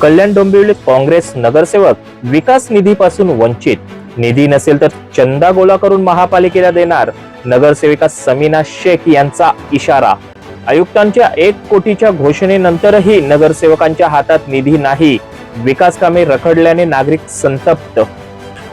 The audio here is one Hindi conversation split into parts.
कल्याण डोंबिवली काँग्रेस नगरसेवक विकास निधीपासून वंचित। निधी नसेल तर चंदा गोळा करून महापालिकेला देणार, नगरसेविका समीना शेख यांचा इशारा। आयुक्तांच्या 1 कोटीच्या घोषणेनंतरही नगरसेवकांच्या हातात निधी नाही, विकास कामे रखडल्याने नागरिक संतप्त।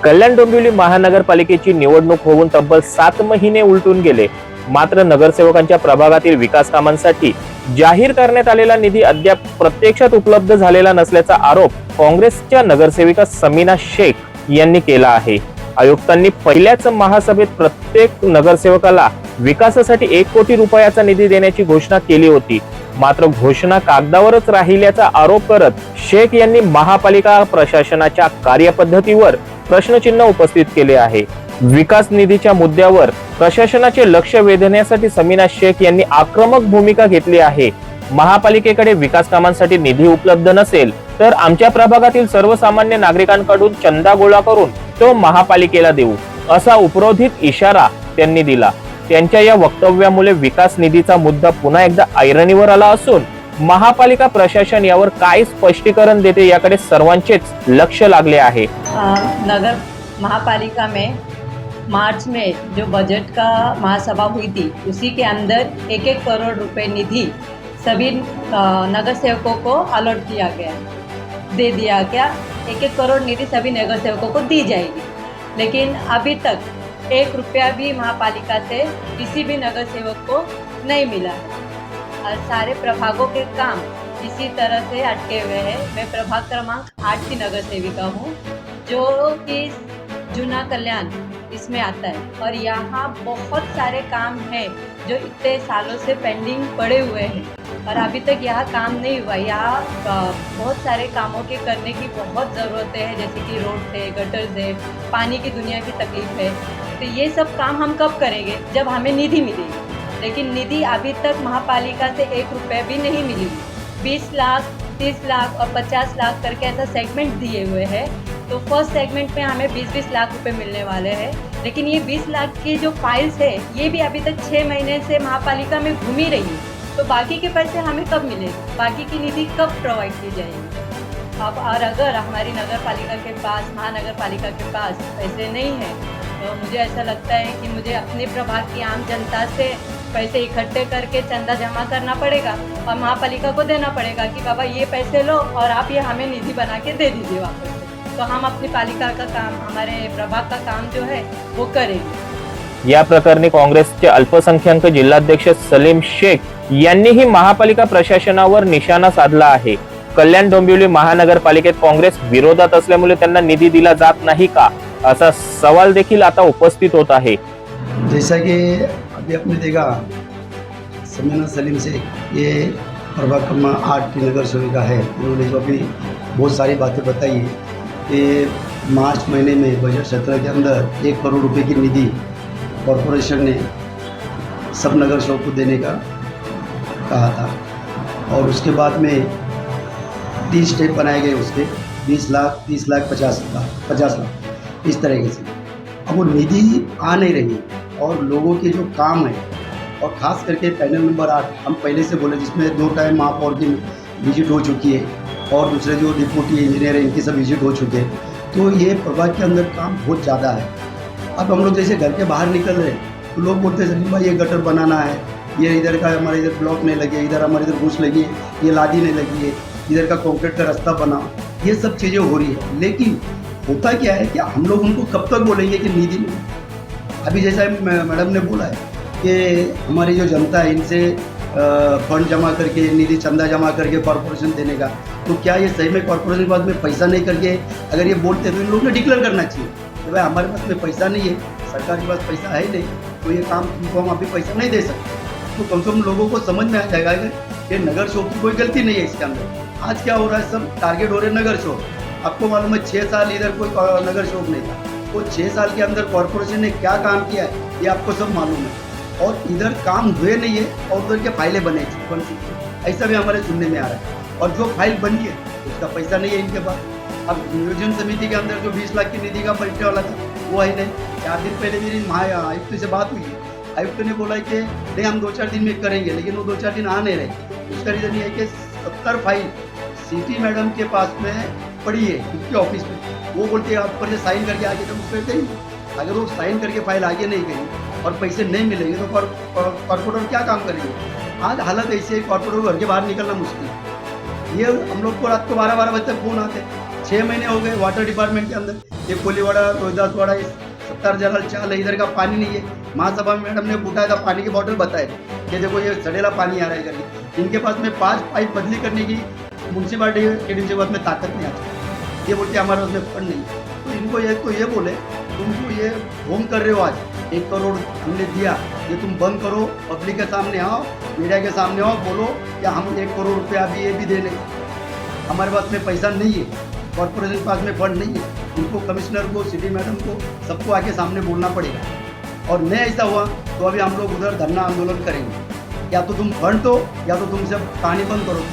कल्याण डोंबिवली महानगरपालिकेची निवडणूक होऊन तब्बल 7 महिने उलटून गेले, मात्र नगरसेवकांच्या प्रभागातील विकास कामांसाठी जाहीर करण्यात आलेला निधी अद्याप प्रत्यक्षात उपलब्ध झालेला नसल्याचा आरोप काँग्रेसच्या नगरसेविका समीना शेख यांनी केला आहे। आयुक्तांनी पहिल्याच महासभेत प्रत्येक नगरसेवकाला विकासासाठी 1 कोटी रुपयाचा निधी देण्याची घोषणा केली होती, मात्र घोषणा कागदावरच राहिल्याचा आरोप करत शेख यांनी महापालिका प्रशासनाच्या कार्यपद्धतीवर प्रश्नचिन्ह उपस्थित केले आहे। विकास निधीच्या मुद्द्यावर प्रशासनाचे लक्ष वेधण्यासाठी समीना शेख यांनी आक्रमक भूमिका घेतली आहे। महापालिकेकडे विकास कामांसाठी निधी उपलब्ध नसेल तर आमच्या प्रभागातील सर्वसामान्य नागरिकांकडून चंदा गोळा करून तो महापालिकेला देऊ, असा उपरोधित इशारा त्यांनी दिला। त्यांच्या या वक्तव्यामुळे विकास निधीचा मुद्दा पुन्हा एकदा ऐरणीवर आला असून महापालिका प्रशासन यावर काय स्पष्टीकरण देते याकडे सर्वांचेच लक्ष लागले आहे। नगर महापालिका में मार्च में जो बजट का महासभा हुई थी, उसी के अंदर 1-1 करोड़ रुपए निधि सभी नगर सेवकों को अलॉट किया गया, दे दिया गया। 1-1 करोड़ निधि सभी नगर सेवकों को दी जाएगी, लेकिन अभी तक 1 रुपया भी महापालिका से किसी भी नगर सेवक को नहीं मिला है। और सारे प्रभागों के काम इसी तरह से अटके हुए हैं। मैं प्रभाग क्रमांक 8 की नगर सेविका हूँ, जो कि जूना कल्याण इसमें आता है, और यहाँ बहुत सारे काम हैं जो इतने सालों से पेंडिंग पड़े हुए हैं और अभी तक यहाँ काम नहीं हुआ। यहाँ बहुत सारे कामों के करने की बहुत ज़रूरत है, जैसे कि रोड है, गटर्स है, पानी की दुनिया की तकलीफ है। तो ये सब काम हम कब करेंगे? जब हमें निधि मिलेगी। लेकिन निधि अभी तक महापालिका से 1 रुपये भी नहीं मिली। 20 लाख, 30 लाख और 50 लाख करके ऐसा सेगमेंट दिए हुए हैं। तो फर्स्ट सेगमेंट में हमें 20-20 लाख रुपए मिलने वाले हैं, लेकिन ये 20 लाख की जो फाइल्स है ये भी अभी तक 6 महीने से महापालिका में घूम ही रही है। तो बाकी के पैसे हमें कब मिलेंगे? बाकी की निधि कब प्रोवाइड की जाएगी? अब और अगर हमारी नगर पालिका के पास, महानगर पालिका के पास पैसे नहीं हैं, तो मुझे ऐसा लगता है कि मुझे अपने प्रभाग की आम जनता से पैसे इकट्ठे करके चंदा जमा करना पड़ेगा और महापालिका को देना पड़ेगा कि बाबा ये पैसे लो और आप ये हमें निधि बना के दे दीजिए वापस से। तो हम अपनी पालिका का काम, हमारे प्रभाग का काम जो है वो करेंगे। या प्रकरणी काँग्रेसचे अल्पसंख्याक जिल्हाध्यक्ष सलीम शेख यांनीही महापालिका प्रशासनावर निशाणा साधला आहे। कल्याण डोंबिवली महानगरपालिकेत काँग्रेस विरोधात असल्यामुळे त्यांना निधी दिला जात नाही का, असा सवाल देखील आता उपस्थित होत आहे। जैसा कि अभी आपने देखा, समीना सलीम से ये प्रभाग क्रमांक 8 की नगर सेविका है, उन्होंने जो अभी बहुत सारी बातें बताई कि मार्च महीने में बजट सत्र के अंदर 1 करोड़ रुपए की निधि कॉरपोरेशन ने सब नगर सेवक को देने का कहा था, और उसके बाद में 3 स्टेप बनाए गए उसके 20 लाख, 30 लाख, 50 लाख इस तरीके से। अब वो निधि आ नहीं रही और लोगों के जो काम है, और ख़ास करके पैनल नंबर 8 हम पहले से बोले, जिसमें 2 टाइम महापौर की विजिट हो चुकी है और दूसरे जो डिप्टी इंजीनियर हैं इनकी सब विजिट हो चुके हैं। तो ये प्रभाग के अंदर काम बहुत ज़्यादा है। अब हम लोग जैसे घर के बाहर निकल रहे तो लोग बोलते हैं सलीम भाई ये गटर बनाना है, ये इधर का हमारे इधर ब्लॉक नहीं लगे, इधर हमारे इधर घूस लगी है, ये लादी नहीं लगी है, इधर का कॉन्क्रीट का रास्ता बना, ये सब चीज़ें हो रही है। लेकिन होता क्या है कि हम लोग उनको कब तक बोलेंगे कि निधि नहीं? अभी जैसा मैडम ने बोला है कि हमारी जो जनता है इनसे फंड जमा करके, निधि चंदा जमा करके कॉरपोरेशन देने का, तो क्या ये सही में कॉरपोरेशन के पास में पैसा नहीं करके अगर ये बोलते तो इन लोगों ने डिक्लेयर करना चाहिए कि भाई हमारे पास में पैसा नहीं है, सरकार के पास पैसा है नहीं, तो ये काम तुमको हम अभी पैसा नहीं दे सकते। तो कम से कम लोगों को समझ में आ जाएगा कि नगर सेवक की कोई गलती नहीं है इसके अंदर। आज क्या हो रहा है, सब टारगेट हो रहे हैं नगर सेवक। आपको मालूम है 6 साल इधर कोई नगर सेवक नहीं था, वो 6 साल के अंदर कॉरपोरेशन ने क्या काम किया है ये आपको सब मालूम है, और इधर काम हुए नहीं है और उधर के फाइलें बन चुकी, ऐसा भी हमारे सुनने में आ रहा है। और जो फाइल बनी है उसका पैसा नहीं है इनके पास। अब नियोजन समिति के अंदर जो 20 लाख की निधि का परिचय वाला था वो है नहीं। 4 दिन पहले मेरी आयुक्त से बात हुई है, आयुक्त ने बोला कि नहीं हम 2-4 दिन में करेंगे, लेकिन वो 2-4 दिन आ नहीं रहे। उसका रीज़न ये है कि 70 फाइल सिटी मैडम के पास में पड़ी है उसके ऑफिस में, वो बोलते हैं आप पर ये साइन करके आगे तुम फिर गई। अगर वो साइन करके फाइल आगे नहीं गई और पैसे नहीं मिलेंगे तो कॉर्पोरेटर क्या काम करेंगे। आज हालत ऐसी है, कॉर्पोरेटर को घर के बाहर निकलना मुश्किल है। ये हम लोग को रात को 12-12 बजे तक फोन आते, 6 महीने हो गए वाटर डिपार्टमेंट के अंदर, ये कोलीवाड़ा रोहिदासवाड़ा 70 जलाल चाल है, इधर का पानी नहीं है। महासभा में मैडम ने उठाया था पानी की बोतल बताए कि देखो ये सड़ेला पानी आ रहा है करके। इनके पास में 5 पाइप बदली करने की म्यूनसिपालिटी के पास में ताकत नहीं आती, ये बोलते हमारे उसमें फंड नहीं। तो इनको ये बोले तुमको ये होम कर रहे हो, आज 1 करोड़ हमने दिया, ये तुम बंद करो, पब्लिक के सामने आओ, मीडिया के सामने आओ, बोलो कि हम 1 करोड़ रुपया अभी ये भी दे लें, हमारे पास में पैसा नहीं है, कॉर्पोरेशन के पास में फंड नहीं है। इनको कमिश्नर को, सिटी मैडम को, सबको आके सामने बोलना पड़ेगा। और नहीं ऐसा हुआ तो अभी हम लोग उधर धरना आंदोलन करेंगे, या तो तुम फंड दो या तो तुम सब कहानी बंद करो।